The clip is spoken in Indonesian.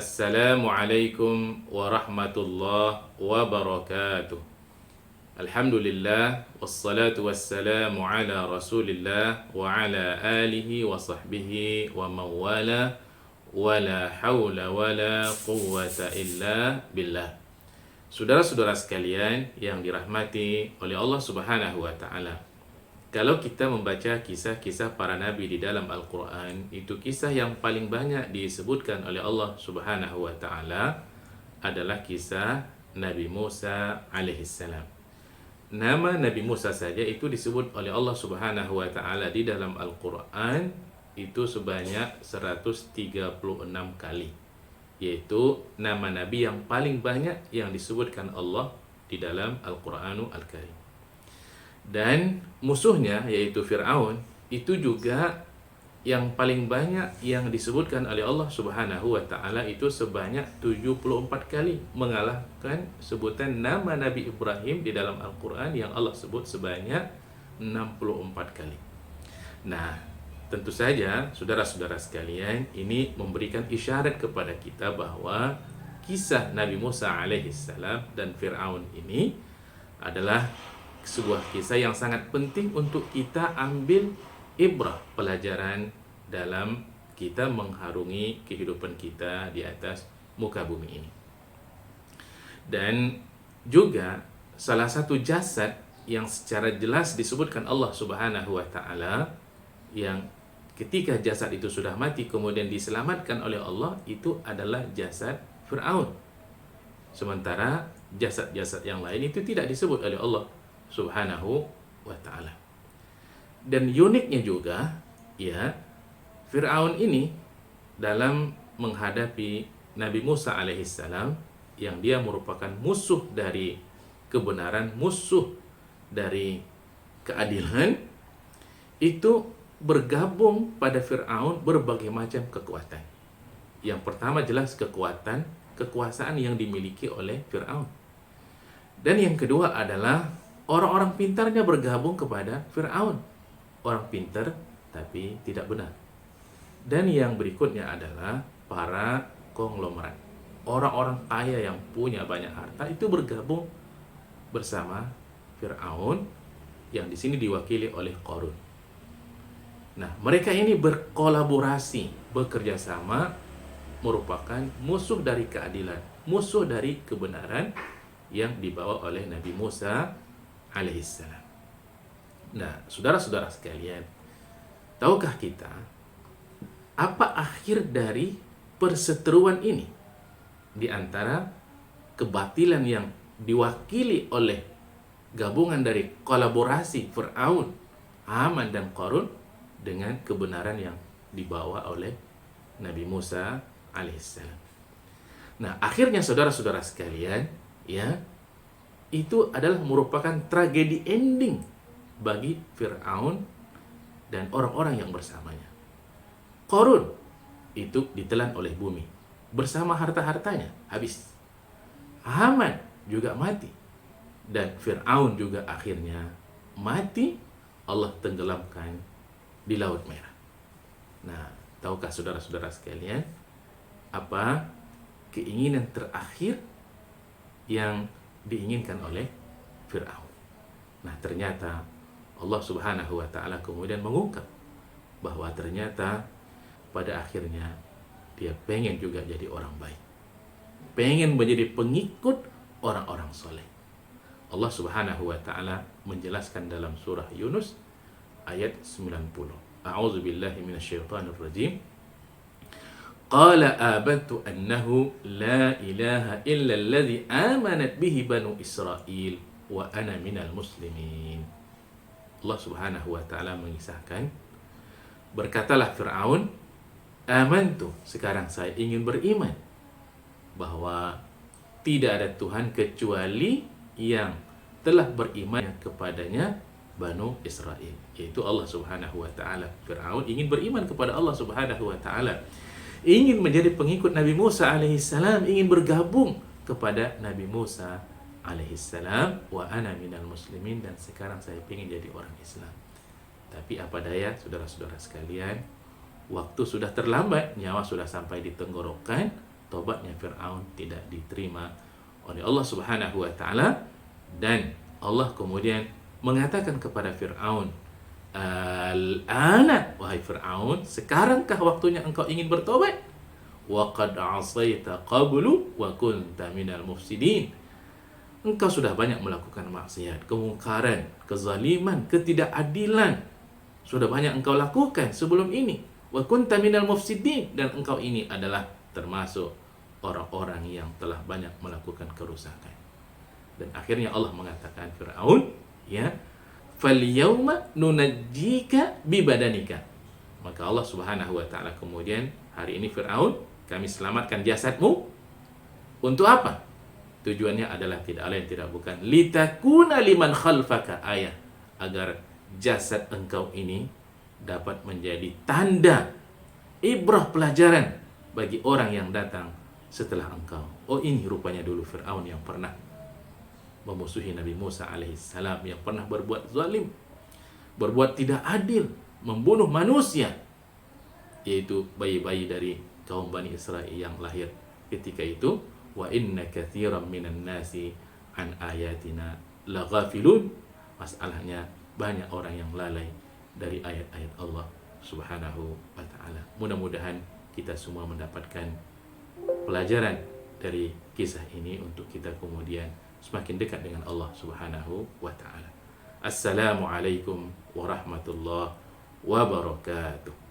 Assalamualaikum warahmatullahi wabarakatuh. Alhamdulillah wassalatu wassalamu ala Rasulillah wa ala alihi wa sahbihi wa mawala wala haula wala quwwata illa billah. Saudara-saudara sekalian yang dirahmati oleh Allah Subhanahu wa taala. Kalau kita membaca kisah-kisah para nabi di dalam Al-Quran, itu kisah yang paling banyak disebutkan oleh Allah Subhanahu wa ta'ala adalah kisah Nabi Musa alaihissalam. Nama Nabi Musa saja itu disebut oleh Allah Subhanahu wa ta'ala di dalam Al-Quran itu sebanyak 136 kali. Yaitu nama Nabi yang paling banyak yang disebutkan Allah di dalam Al-Quranul Al-Karim. Dan musuhnya yaitu Fir'aun itu juga yang paling banyak yang disebutkan oleh Allah Subhanahu wa ta'ala itu sebanyak 74 kali mengalahkan sebutan nama Nabi Ibrahim di dalam Al-Quran yang Allah sebut sebanyak 64 kali. Nah, tentu saja saudara-saudara sekalian ini memberikan isyarat kepada kita bahwa kisah Nabi Musa alaihissalam dan Fir'aun ini adalah sebuah kisah yang sangat penting untuk kita ambil ibrah, pelajaran dalam kita mengharungi kehidupan kita di atas muka bumi ini. Dan juga salah satu jasad yang secara jelas disebutkan Allah Subhanahu wa ta'ala yang ketika jasad itu sudah mati kemudian diselamatkan oleh Allah itu adalah jasad Fir'aun. Sementara jasad-jasad yang lain itu tidak disebut oleh Allah Subhanahu wa ta'ala. Dan uniknya juga ya, Fir'aun ini dalam menghadapi Nabi Musa alaihissalam yang dia merupakan musuh dari kebenaran, musuh dari keadilan, itu bergabung pada Fir'aun berbagai macam kekuatan. Yang pertama jelas kekuasaan yang dimiliki oleh Fir'aun. Dan yang kedua adalah orang-orang pintarnya bergabung kepada Fir'aun. Orang pintar tapi tidak benar. Dan yang berikutnya adalah para konglomerat. Orang-orang kaya yang punya banyak harta itu bergabung bersama Fir'aun yang di sini diwakili oleh Qarun. Nah, mereka ini berkolaborasi, bekerja sama, merupakan musuh dari keadilan, musuh dari kebenaran yang dibawa oleh Nabi Musa alaihissalam. Nah, saudara-saudara sekalian, tahukah kita apa akhir dari perseteruan ini di antara kebatilan yang diwakili oleh gabungan dari kolaborasi Fir'aun, Haman dan Qarun dengan kebenaran yang dibawa oleh Nabi Musa alaihissalam. Nah, akhirnya saudara-saudara sekalian, ya, itu adalah merupakan tragedi ending bagi Fir'aun dan orang-orang yang bersamanya. Qarun itu ditelan oleh bumi bersama harta-hartanya, habis. Haman juga mati. Dan Fir'aun juga akhirnya mati, Allah tenggelamkan di Laut Merah. Nah, tahukah saudara-saudara sekalian apa keinginan terakhir yang diinginkan oleh Fir'aun? Nah, ternyata Allah Subhanahu wa ta'ala kemudian mengungkap bahwa ternyata pada akhirnya dia pengen juga jadi orang baik, pengen menjadi pengikut orang-orang soleh. Allah Subhanahu wa ta'ala menjelaskan dalam surah Yunus ayat 90. A'udzu billahi minasyaitonir rajim. Qala amantu annahu la ilaha illa alladhi amanat bihi banu Israil wa ana minal muslimin. Allah Subhanahu wa ta'ala mengisahkan, berkatalah Fir'aun, amantu, sekarang saya ingin beriman bahwa tidak ada Tuhan kecuali yang telah beriman kepadanya Banu Israel, yaitu Allah Subhanahu wa ta'ala. Fir'aun ingin beriman kepada Allah Subhanahu wa ta'ala, ingin menjadi pengikut Nabi Musa alaihissalam, ingin bergabung kepada Nabi Musa alaihissalam, wa ana minal muslimin, dan sekarang saya ingin jadi orang Islam. Tapi apa daya, saudara-saudara sekalian, waktu sudah terlambat, nyawa sudah sampai di tenggorokan, tobatnya Fir'aun tidak diterima oleh Allah Subhanahu wa taala, dan Allah kemudian mengatakan kepada Fir'aun, "Al-ana wahai Fir'aun, sekarangkah waktunya engkau ingin bertobat? Wa qad 'asaita qablu wa kunta minal mufsidin." Engkau sudah banyak melakukan maksiat, kemungkaran, kezaliman, ketidakadilan. Sudah banyak engkau lakukan sebelum ini. Wa kunta minal mufsidin, dan engkau ini adalah termasuk orang-orang yang telah banyak melakukan kerusakan. Dan akhirnya Allah mengatakan Fir'aun, ya, "Falyawma nunajjika bibadanika." Maka Allah Subhanahu wa taala kemudian, hari ini Fir'aun, kami selamatkan jasadmu. Untuk apa? Tujuannya adalah tidak lain tidak bukan litakuna liman khalfaka ayah, agar jasad engkau ini dapat menjadi tanda, ibrah, pelajaran bagi orang yang datang setelah engkau. Oh, ini rupanya dulu Fir'aun yang pernah memusuhi Nabi Musa alaihissalam, yang pernah berbuat zalim, berbuat tidak adil, membunuh manusia, yaitu bayi-bayi dari kaum Bani Israel yang lahir ketika itu. Wa inna katsiran minan nasi an ayatina laghafilun. Masalahnya banyak orang yang lalai dari ayat-ayat Allah Subhanahu wa taala. Mudah-mudahan kita semua mendapatkan pelajaran dari kisah ini untuk kita kemudian semakin dekat dengan Allah Subhanahu wa taala. Assalamualaikum warahmatullahi wabarakatuh.